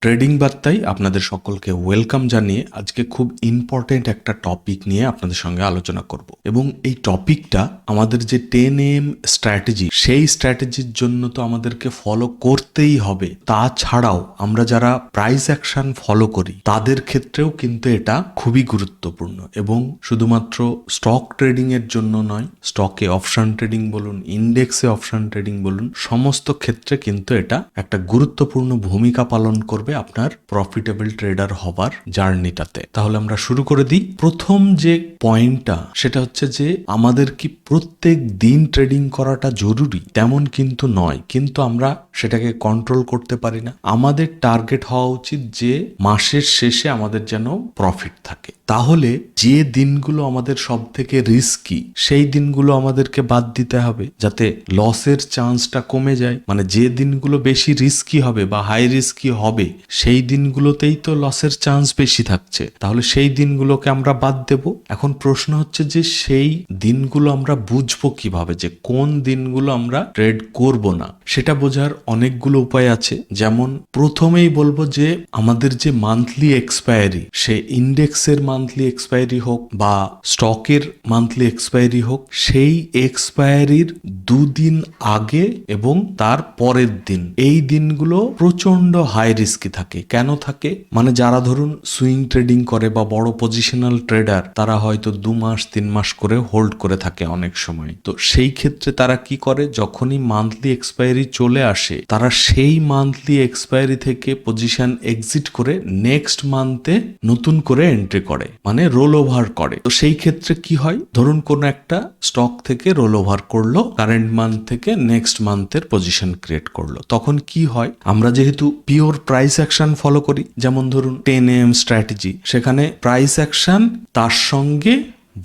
Trading বার্তায় আপনাদের সকলকে ওয়েলকাম জানিয়ে আজকে খুব ইম্পর্টেন্ট একটা টপিক নিয়ে আপনাদের সঙ্গে আলোচনা করব এবং এই টপিকটা আমাদের যে 10 AM স্ট্র্যাটেজি, সেই স্ট্র্যাটেজির জন্য তো আমাদেরকে ফলো করতেই হবে। তাছাড়াও আমরা যারা প্রাইস অ্যাকশন ফলো করি তাদের ক্ষেত্রেও কিন্তু এটা খুবই গুরুত্বপূর্ণ এবং শুধুমাত্র স্টক ট্রেডিং এর জন্য নয়, স্টকে অপশন ট্রেডিং বলুন, ইন্ডেক্সে অপশন ট্রেডিং বলুন, সমস্ত ক্ষেত্রে কিন্তু এটা একটা গুরুত্বপূর্ণ ভূমিকা পালন করবে আপনার প্রফিটেবল ট্রেডার হবার জার্নিটাতে। তাহলে আমরা শুরু করে দিই। প্রথম যে পয়েন্টটা সেটা হচ্ছে যে আমাদের কি প্রত্যেক দিন ট্রেডিং করাটা জরুরি? তেমন কিন্তু নয়, কিন্তু আমরা সেটাকে কন্ট্রোল করতে পারি না। আমাদের টার্গেট হওয়া উচিত যে মাসের শেষে আমাদের যেন প্রফিট থাকে। তাহলে যে দিনগুলো আমাদের সব থেকে রিস্কি সেই দিনগুলো আমাদেরকে বাদ দিতে হবে যাতে লসের চান্সটা কমে যায়। মানে যে দিনগুলো বেশি রিস্কি হবে বা হাই রিস্কি হবে সেই দিনগুলোতেই তো লসের চান্স বেশি থাকছে, তাহলে সেই দিনগুলোকে আমরা বাদ দেব। এখন প্রশ্ন হচ্ছে যে সেই দিনগুলো আমরা বুঝবো কিভাবে যে কোন দিনগুলো আমরা ট্রেড করব না? সেটা বোঝার অনেকগুলো উপায় আছে। যেমন প্রথমেই বলবো যে আমাদের যে মান্থলি এক্সপায়ারি, সে ইন্ডেক্সের মান্থলি এক্সপায়ারি হোক বা স্টকের মান্থলি এক্সপায়ারি হোক, সেই এক্সপায়ারির দুদিন আগে এবং তার পরের দিন, এই দিনগুলো প্রচন্ড হাই রিস্কি থাকে। কেন থাকে? মানে যারা ধরুন সুইং ট্রেডিং করে বা বড় পজিশনাল ট্রেডার, তারা হয়তো 2 মাস 3 মাস করে হোল্ড করে থাকে অনেক সময়। তো সেই ক্ষেত্রে তারা কি করে, যখনই মান্থলি এক্সপায়ারি চলে আসে তারা সেই মান্থলি এক্সপায়ারি থেকে পজিশন এক্সিট করে নেক্সট মান্থে নতুন করে এন্ট্রি করে, মানে রোল ওভার করে। তো সেই ক্ষেত্রে কি হয়, ধরুন কোন একটা স্টক থেকে রোল ওভার করলো, কারেন্ট মান্থ থেকে নেক্সট মান্থের পজিশন ক্রিয়েট করলো, তখন কি হয়, আমরা যেহেতু পিওর প্রাইস অ্যাকশন ফলো করি, যেমন ধরুন 10 AM স্ট্র্যাটেজি, সেখানে প্রাইস অ্যাকশন তার সঙ্গে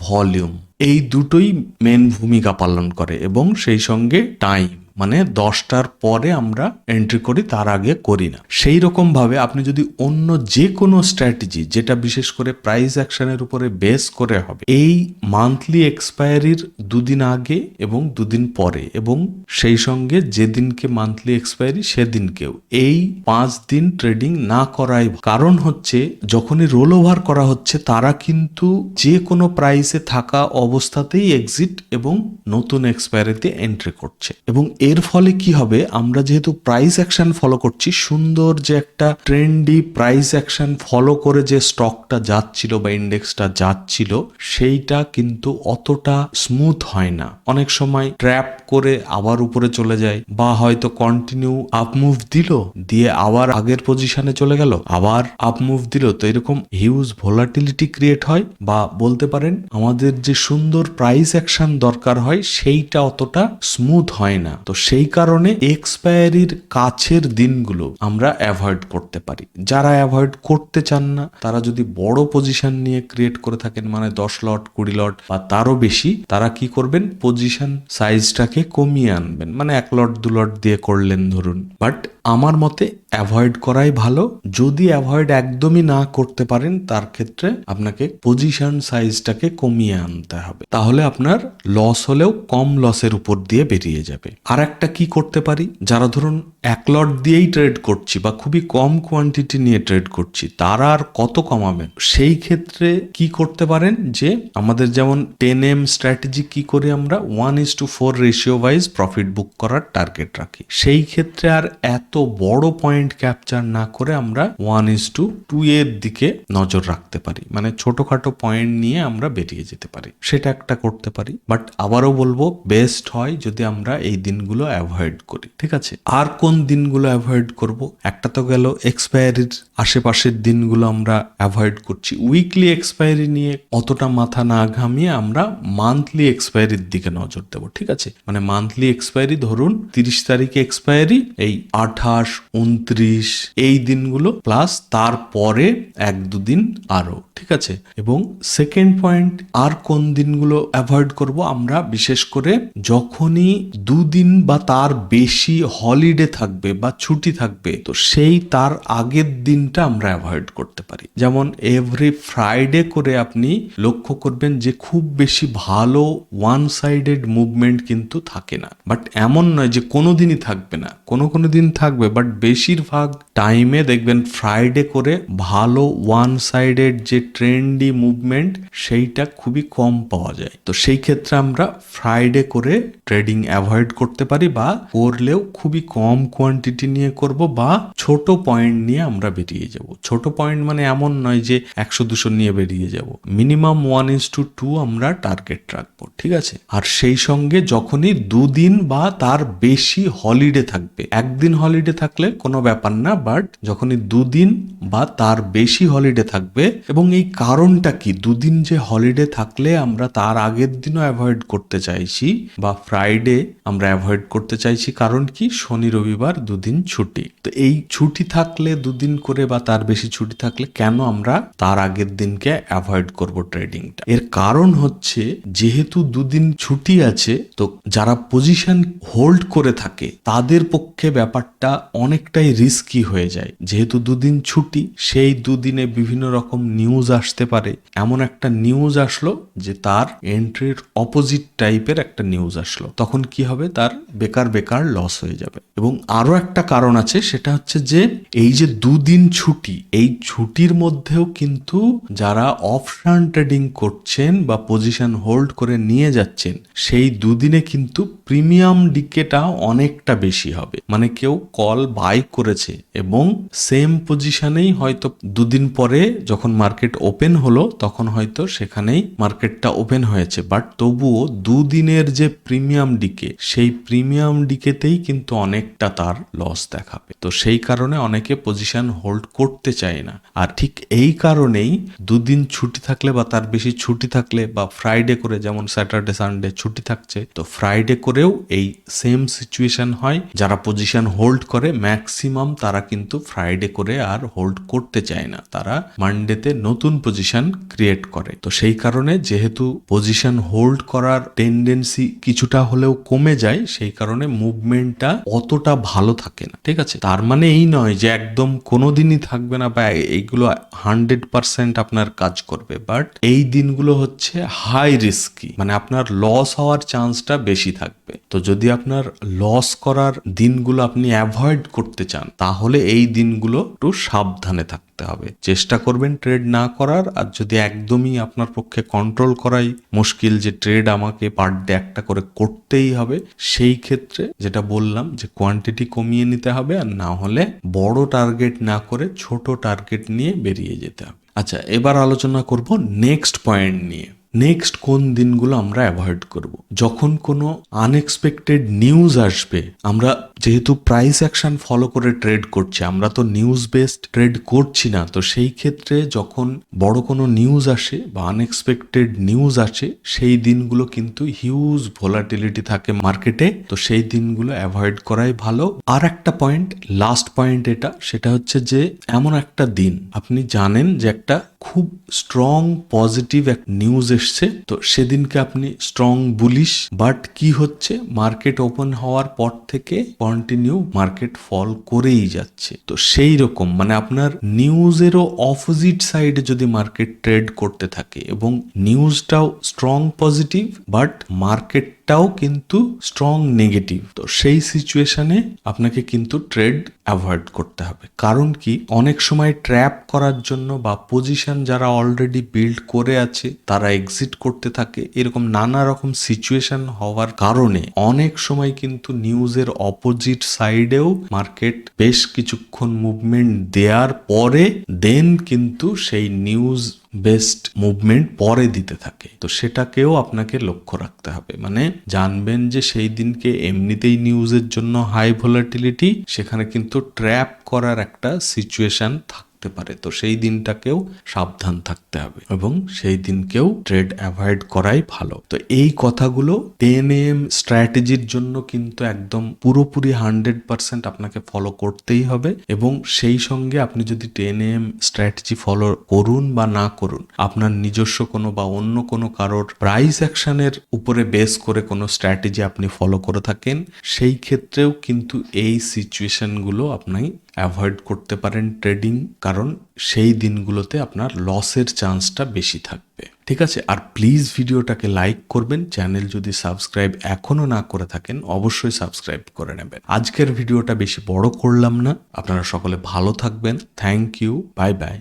ভলিউম, এই দুটোই মেন ভূমিকা পালন করে এবং সেই সঙ্গে টাইম, মানে 10টার পরে আমরা এন্ট্রি করি, তার আগে করি না। সেই রকম ভাবে আপনি যদি অন্য যে কোনো স্ট্র্যাটেজি যেটা বিশেষ করে প্রাইস অ্যাকশনের উপরে বেস করে হবে, এই মান্থলি এক্সপায়ারির দুদিন আগে এবং দুদিন পরে এবং সেই সঙ্গে যেদিনকে মান্থলি এক্সপায়ারি সেদিনকেও, এই 5 দিন ট্রেডিং না করাই। কারণ হচ্ছে যখনই রোল ওভার করা হচ্ছে তারা কিন্তু যে কোনো প্রাইসে থাকা অবস্থাতেই এক্সিট এবং নতুন এক্সপায়ারিতে এন্ট্রি করছে এবং এর ফলে কি হবে, আমরা যেহেতু প্রাইস অ্যাকশন ফলো করছি, সুন্দর যে একটা ট্রেন্ডি প্রাইস অ্যাকশন ফলো করে যে স্টকটা যাচ্ছিল বা ইন্ডেক্সটা যাচ্ছিল, সেইটা কিন্তু অতটা স্মুথ হয় না। অনেক সময় ট্র্যাপ করে আবার উপরে চলে যায় বা হয়তো কন্টিনিউ আপ মুভ দিল, দিয়ে আবার আগের পজিশনে চলে গেল, আবার আপ মুভ দিল। তো এরকম হিউজ ভোলাটিলিটি ক্রিয়েট হয় বা বলতে পারেন আমাদের যে সুন্দর প্রাইস অ্যাকশন দরকার হয় সেইটা অতটা স্মুথ হয় না। তো সেই কারণে এক্সপায়ারির কাছের দিনগুলো আমরা অ্যাভয়েড করতে পারি। যারা অ্যাভয়েড করতে চান না, তারা যদি বড় পজিশন নিয়ে ক্রিয়েট করে থাকেন, মানে 10 লট 20 লট বা তারও বেশি, তারা কি করবেন, পজিশন সাইজটাকে কমিয়ে আনবেন, মানে 1 লট 2 লট দিয়ে করলেন ধরুন। বাট আমার মতে অ্যাভয়েড করাই ভালো। যদি অ্যাভয়েড একদমই না করতে পারেন, তার ক্ষেত্রে আপনাকে পজিশন সাইজটাকে কমিয়ে আনতে হবে, তাহলে আপনার লস হলেও কম লসের উপর দিয়ে বেরিয়ে যাবে। আর একটা কি করতে পারি, যারা ধরুন 1 লট দিয়েই ট্রেড করছি বা খুবই কম কোয়ান্টিটি নিয়ে ট্রেড করছি, তারা আর কত কমাবেন? সেই ক্ষেত্রে কি করতে পারেন, যে আমাদের যেমন 10 AM স্ট্র্যাটেজি কি করে আমরা 1:4 রেশিও ওয়াইজ প্রফিট বুক করার টার্গেট রাখি, সেই ক্ষেত্রে আর এত বড় পয়েন্ট ক্যাপচার না করে আমরা 1:2 এর দিকে নজর রাখতে পারি, মানে ছোটখাটো পয়েন্ট নিয়ে আমরা বেরিয়ে যেতে পারি। সেটা একটা করতে পারি। বাট আবারও বলবো, বেস্ট হয় যদি আমরা এই দিনগুলো অ্যাভয়েড করি। ঠিক আছে, আর কোন দিনগুলো অ্যাভয়েড করব? একটা তো গেল এক্সপায়ারির আশেপাশের দিনগুলো আমরা অ্যাভয়েড করছি। উইকলি এক্সপায়ারি নিয়ে অতটা মাথা না ঘামিয়ে আমরা মান্থলি এক্সপায়ারির দিকে নজর দেবো। ঠিক আছে, মানে মান্থলি এক্সপায়ারি ধরুন 30 তারিখে এক্সপায়ারি, এই 28, 29 এই দিনগুলো প্লাস তারপরে 1-2 দিন আরো। ঠিক আছে, এবং সেকেন্ড পয়েন্ট, আর কোন দিনগুলো অ্যাভয়েড করব? আমরা বিশেষ করে যখনই 2 দিন বা তার বেশি হলিডে থাকবে বা ছুটি থাকবে, তো সেই তার আগের দিনটা আমরা অ্যাভয়েড করতে পারি। যেমন এভরি ফ্রাইডে করে আপনি লক্ষ্য করবেন যে খুব বেশি ভালো ওয়ান সাইডেড মুভমেন্ট কিন্তু থাকে না। বাট এমন নয় যে কোনো দিনই থাকবে না, কোনো দিন থাকবে, বাট বেশিরভাগ টাইমে দেখবেন ফ্রাইডে করে ভালো ওয়ান সাইডেড যে ট্রেন্ডি মুভমেন্ট সেইটা খুবই কম পাওয়া যায়। তো সেই ক্ষেত্রে আমরা ফ্রাইডে করে ট্রেডিং অ্যাভয়েড করতে পারি, বা করলেও খুবই কম কোয়ান্টিটি নিয়ে করব, বা ছোট পয়েন্ট নিয়ে আমরা বেরিয়ে যাব। ছোট পয়েন্ট মানে এমন নয় যে 100-200 নিয়ে বেরিয়ে যাব, মিনিমাম 1:2 আমরা টার্গেট রাখবো, ঠিক আছে। আর সেই সঙ্গে যখনই দুদিন বা তার বেশি হলিডে থাকবে, একদিন হলিডে থাকলে কোনো ব্যাপার না, বাট যখনই দুদিন বা তার বেশি হলিডে থাকবে, এবং এই কারণটা কি, দুদিন যে হলিডে থাকলে আমরা তার আগের দিনও অ্যাভয়েড করতে চাইছি, বা ফ্রাইডে আমরা অ্যাভয়েড করতে চাইছি, কারণ কি শনি রবিবার দুদিন ছুটি। তো এই ছুটি থাকলে দুদিন করে বা তার বেশি ছুটি থাকলে কেন আমরা তার আগের দিনকে অ্যাভয়েড করব ট্রেডিংটা? এর কারণ হচ্ছে যেহেতু দুদিন ছুটি আছে, তো যারা পজিশন হোল্ড করে থাকে তাদের পক্ষে ব্যাপারটা অনেকটাই রিস্কি হয়ে যায়। যেহেতু দুদিন ছুটি, সেই দুদিনে বিভিন্ন রকম নিউজ আসতে পারে। এমন একটা নিউজ আসলো যে তার এন্ট্রির অপোজিট টাইপের একটা নিউজ আসলো, তখন কি হবে, তার বেকার বেকার লস হয়ে যাবে। এবং আরো একটা কারণ আছে, সেটা হচ্ছে যে এই যে দুদিন ছুটি, এই ছুটির মধ্যেও কিন্তু যারা অপশন ট্রেডিং করছেন বা পজিশন হোল্ড করে নিয়ে যাচ্ছেন, সেই দুদিনে কিন্তু প্রিমিয়াম ডিকেটা অনেকটা বেশি হবে। মানে কেউ কল বাই করেছে এবং সেম পজিশনেই হয়তো দুদিন পরে যখন মার্কেট ওপেন হলো তখন হয়তো সেখানেই মার্কেটটা ওপেন হয়েছে, বাট তবুও দুদিনের যে প্রিমিয়াম ডিকে, সেই প্রিমিয়াম ডিকেতেই কিন্তু অনেকটা তার লস দেখাবে। তো সেই কারণে অনেকে পজিশন হোল্ড করতে চায় না। আর ঠিক এই কারণেই দুদিন ছুটি থাকলে বা তার বেশি ছুটি থাকলে, বা ফ্রাইডে করে, যেমন স্যাটারডে সানডে ছুটি থাকছে, তো ফ্রাইডে করেও এই সেম সিচুয়েশন হয়। যারা পজিশন হোল্ড করে ম্যাক্সিমাম তারা কিন্তু ফ্রাইডে করে আর হোল্ড করতে চায় না, তারা মানডেতে নতুন পজিশন ক্রিয়েট করে। তো সেই কারণে যেহেতু পজিশন হোল্ড করার টেন্ডেন্সি কিছুটা হলেও কমে যায়, সেই কারণে মুভমেন্টটা অতটা ভালো থাকে না, ঠিক আছে। তার মানে এই নয় যে একদম কোনোদিনই থাকবে না বা এইগুলো 100% আপনার কাজ করবে, বাট এই দিনগুলো হচ্ছে হাই রিস্কি, মানে আপনার লস হওয়ার চান্সটা বেশি থাকবে। তো যদি আপনার লস করার দিনগুলো আপনি অ্যাভয়েড করতে চান, তাহলে এই দিনগুলো একটু সাবধানে থাকতে হবে, চেষ্টা করবেন ট্রেড না করার। আর যদি একদমই আপনার পক্ষে কন্ট্রোল করাই মুশকিল, যে ট্রেড আমাকে পার ডে একটা করে করতেই হবে, সেই ক্ষেত্রে যেটা বললাম যে কোয়ান্টিটি কমিয়ে নিতে হবে, আর না হলে বড় টার্গেট না করে ছোট টার্গেট নিয়ে বেরিয়ে যেতে হবে। আচ্ছা, এবার আলোচনা করব নেক্সট পয়েন্ট নিয়ে। নেক্সট কোন দিনগুলো আমরা অ্যাভয়েড করব? যখন কোনো আনএক্সপেক্টেড নিউজ আসবে। আমরা যেহেতু প্রাইস অ্যাকশন ফলো করে ট্রেড করছি, আমরা তো নিউজ বেসড ট্রেড করছি না। তো সেই ক্ষেত্রে যখন বড় কোনো নিউজ আসে বা আনএক্সপেক্টেড নিউজ আসে, সেই দিনগুলো কিন্তু হিউজ ভোলাটিলিটি থাকে মার্কেটে। তো সেই দিনগুলো অ্যাভয়েড করাই ভালো। আর একটা পয়েন্ট, লাস্ট পয়েন্ট এটা, সেটা হচ্ছে যে এমন একটা দিন আপনি জানেন যে একটা খুব স্ট্রং পজিটিভ এক নিউজ এসছে, তো সেদিনকে আপনি স্ট্রং বুলিশ, বাট কি হচ্ছে, মার্কেট ওপেন হওয়ার পর থেকে কন্টিনিউ মার্কেট ফল করেই যাচ্ছে। তো সেই রকম মানে আপনার নিউজেরও অপোজিট সাইডে যদি মার্কেট ট্রেড করতে থাকে এবং নিউজটাও স্ট্রং পজিটিভ বাট মার্কেটটাও কিন্তু স্ট্রং নেগেটিভ, তো সেই সিচুয়েশনে আপনাকে কিন্তু ট্রেড অ্যাভয়েড করতে হবে। কারণ কি, অনেক সময় ট্র্যাপ করার জন্য বা পজিশন যারা অলরেডি বিল্ড করে আছে তারা এক্সিট করতে থাকে, এরকম নানা রকম সিচুয়েশন হওয়ার কারণে অনেক সময় কিন্তু নিউজের অপোজিট সাইডেও মার্কেট বেশ কিছুক্ষণ মুভমেন্ট দেওয়ার পরে দেন কিন্তু সেই নিউজ বেস্ট মুভমেন্ট পরে দিতে থাকে। তো সেটাকেও আপনাকে লক্ষ্য রাখতে হবে, মানে জানবেন যে সেই দিনকে এমনিতেই নিউজের জন্য হাই ভোলাটিলিটি, সেখানে কিন্তু ট্র্যাপ করার একটা সিচুয়েশন থাকতে পারে। তো সেই দিনটাকেও সাবধান থাকতে হবে এবং সেই দিনকেও ট্রেড অ্যাভয়েড করাই ভালো। তো এই কথাগুলো 10 AM স্ট্র্যাটেজির জন্য কিন্তু একদম পুরোপুরি 100% আপনাকে ফলো করতেই হবে। এবং সেই সঙ্গে আপনি যদি 10 AM স্ট্র্যাটেজি ফলো করুন বা না করুন, আপনার নিজস্ব কোনো বা অন্য কোনো কারোর প্রাইস অ্যাকশনের উপরে বেস করে কোনো স্ট্র্যাটেজি আপনি ফলো করে থাকেন, সেই ক্ষেত্রেও কিন্তু এই সিচুয়েশনগুলো আপনি অ্যাভয়েড করতে পারেন ট্রেডিং, কারণ সেই দিনগুলোতে আপনার লসের চান্সটা বেশি থাকবে। ঠিক আছে, আর প্লিজ ভিডিওটাকে লাইক করবেন। চ্যানেল যদি সাবস্ক্রাইব এখনো না করে থাকেন অবশ্যই সাবস্ক্রাইব করে নেবেন। আজকের ভিডিওটা বেশি বড় করলাম না, আপনারা সকলে ভালো থাকবেন। Thank you, bye by.